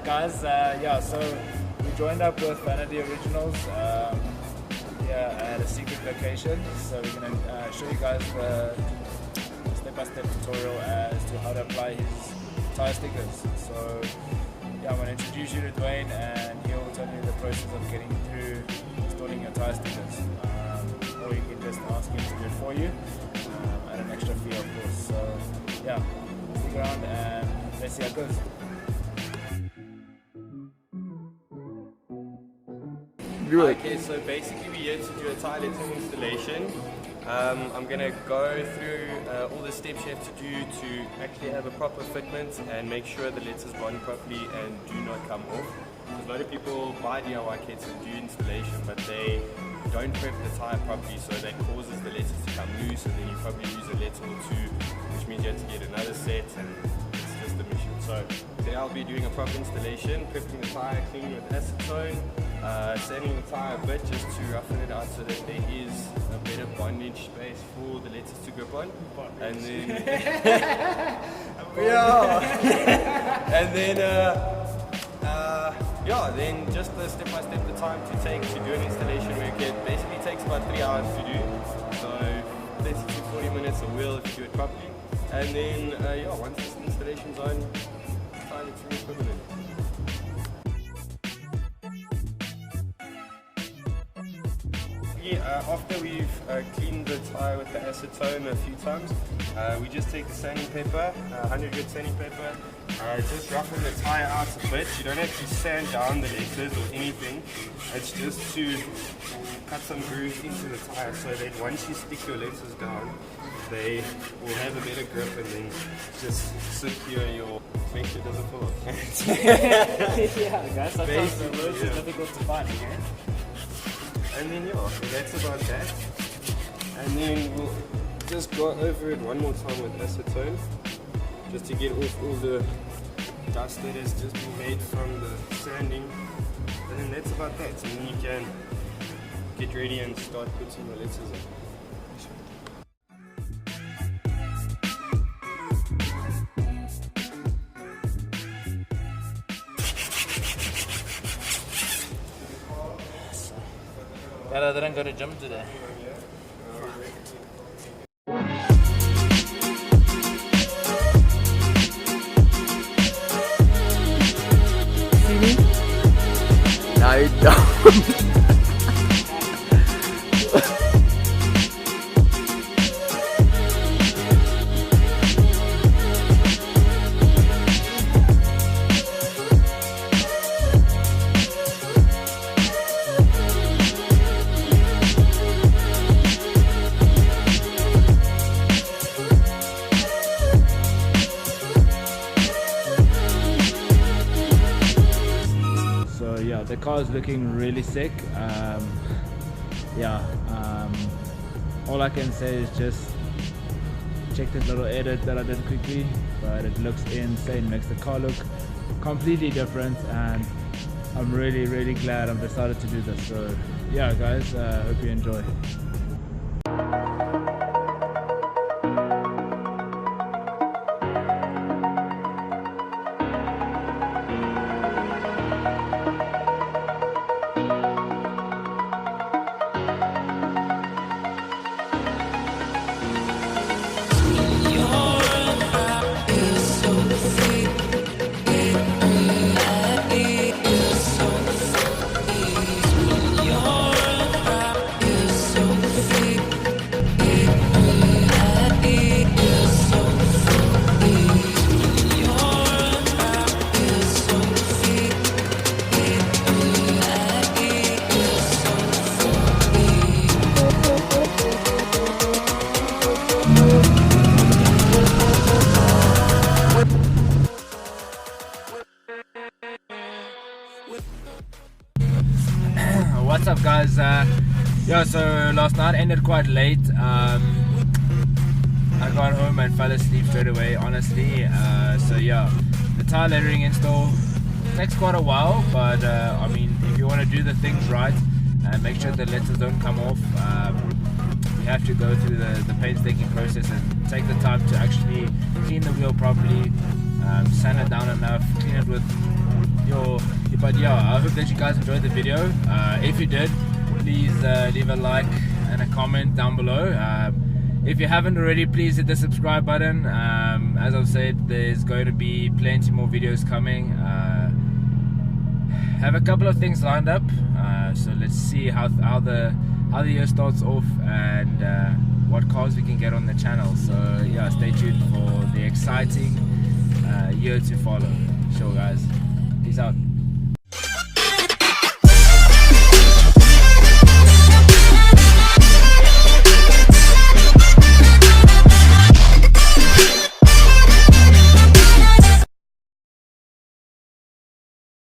Guys, yeah, so we joined up with Vanity Originals at a secret location. So we're going to show you guys the step-by-step tutorial as to how to apply his tire stickers. So yeah, I'm going to introduce you to Dwayne, and he'll tell you the process of getting through installing your tire stickers. Or you can just ask him to do it for you at an extra fee, of course. So yeah, stick around and let's see how it goes. Okay, so basically we're here to do a tire lettering installation. I'm going to go through all the steps you have to do to actually have a proper fitment and make sure the letters bond properly and do not come off. Because a lot of people buy DIY kits and do installation, but they don't prep the tire properly, so that causes the letters to come loose, and then you probably lose a letter or two, which means you have to get another set, and it's just a mission. So today I'll be doing a proper installation, prepping the tire, cleaning with acetone, sanding the tire a bit just to roughen it out so that there is a better bondage space for the letters to grip on. And then then just the step-by-step the time to take to do an installation work. It basically takes about 3 hours to do, so 30 to 40 minutes a wheel if you do it properly. And then once this installation's on, tire lettering equivalent. After we've cleaned the tire with the acetone a few times, we just take the sanding paper, 100 grit sanding paper, just roughen the tire out a bit. You don't have to sand down the letters or anything, it's just to cut some grooves into the tire so that once you stick your letters down, they will have a better grip, and then just secure your, make sure it doesn't fall off. Yeah, guys, sometimes the words are difficult to find, okay? And then that's about that. And then we'll just go over it one more time with acetone, just to get off all the dust that has just been made from the sanding. And then that's about that. And then you can get ready and start putting the letters in. Glad I didn't go to gym today. See me? No, you don't. The car is looking really sick. All I can say is just check this little edit that I did quickly, but it looks insane, makes the car look completely different, and I'm really glad I've decided to do this. So yeah guys, hope you enjoy. What's up guys? Yeah, so last night ended quite late. I got home and fell asleep straight away, honestly. So yeah, the tire lettering install takes quite a while, but I mean, if you want to do the things right and make sure the letters don't come off, you have to go through the painstaking process and take the time to actually clean the wheel properly, sand it down enough, clean it with your but yeah, I hope that you guys enjoyed the video. If you did, please leave a like and a comment down below. If you haven't already, please hit the subscribe button. As I've said, there's going to be plenty more videos coming. Have a couple of things lined up, so let's see how the year starts off and what cars we can get on the channel. So yeah, stay tuned for the exciting year to follow. Sure guys, peace out.